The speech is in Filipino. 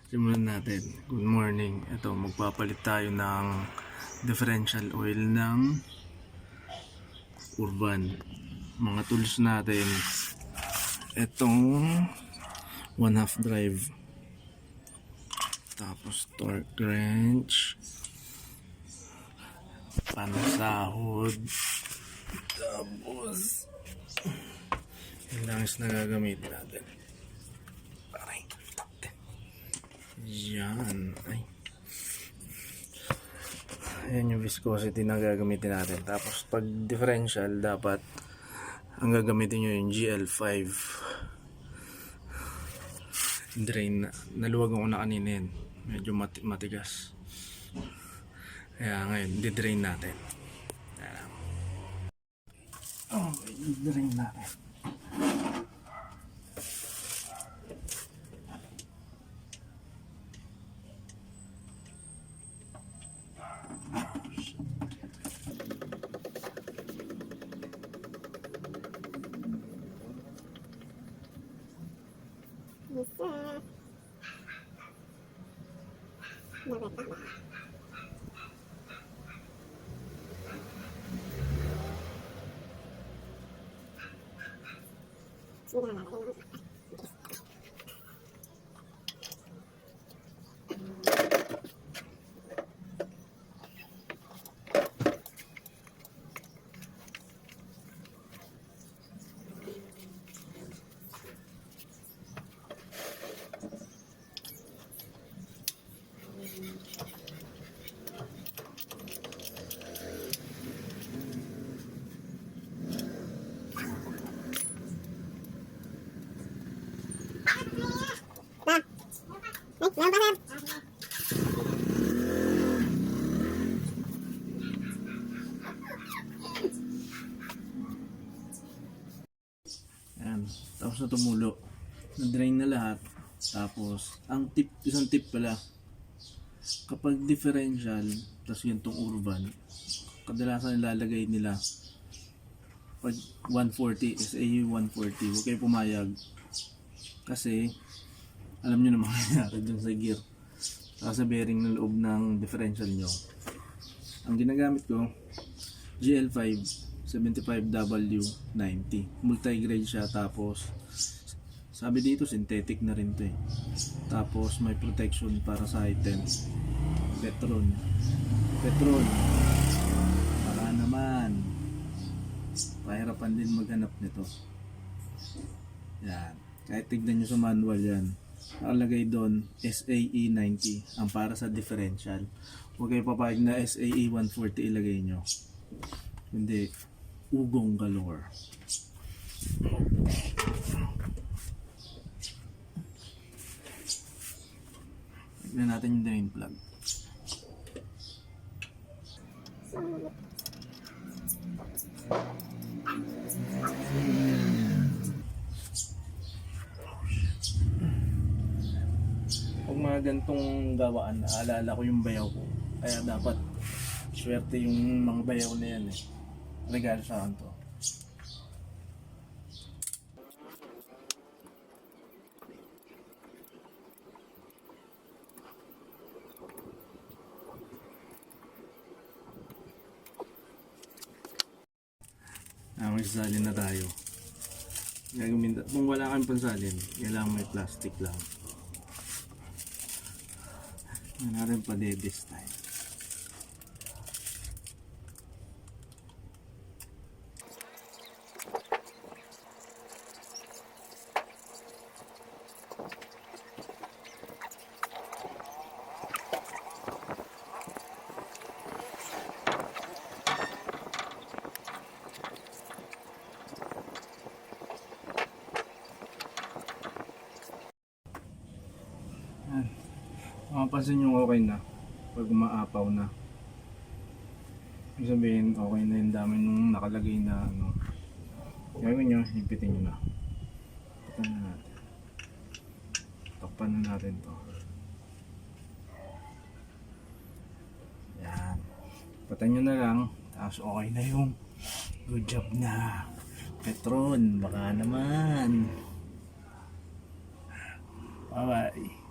Simulan natin. Good morning. Ito, magpapalit tayo ng differential oil ng Urvan. Mga tools natin. Itong 1/2 drive. Tapos torque wrench. Pansahod. Tapos yung langis na gagamitin natin. Yan. Ay. Ayan yung viscosity na gagamitin natin. Tapos pag differential, dapat ang gagamitin nyo yung GL5 drain. Naluwag ako na kanina yun. Medyo matigas. Kaya ngayon, di-drain natin. Okay, di-drain natin. Ayan, tapos na tumulo. Na-drain na lahat. Tapos, isang tip pala. Kapag differential, tapos yun tong Urvan, kadalasan nilalagay nila pag 140, SAU 140, huwag kayo pumayag. Kasi, alam nyo naman nangyari dun sa gear. Sa bearing ng loob ng differential nyo. Ang ginagamit ko, GL5 75W90. Multi-grade siya, tapos sabi dito synthetic na rin to eh. Tapos may protection para sa item. Petron. Para naman pahirapan din maghanap nito. Yan. Kahit tignan nyo sa manual yan, nakalagay doon SAE 90 ang para sa differential. Huwag kayo papayag na SAE 140 ilagay nyo. Hindi, ugong galore. Tignan natin yung drain plug. Pag mga gantong gawaan, naalala ko yung bayaw ko. Kaya dapat swerte yung mga bayaw na yan eh. Regalo sa akin to. May salin na tayo. Kung wala kang pansalin, kailangan may plastic lang. Yan natin pa this time. Mapapansin nyo okay na pag umaapaw na. Ibig sabihin okay na yung dami nung nakalagay na ano. Gawin nyo, hipitin nyo na. Takpan na natin. Takpan na natin to. Yan. Patan nyo na lang. Tapos okay na yung good job na. Petron, baka naman. Bye bye.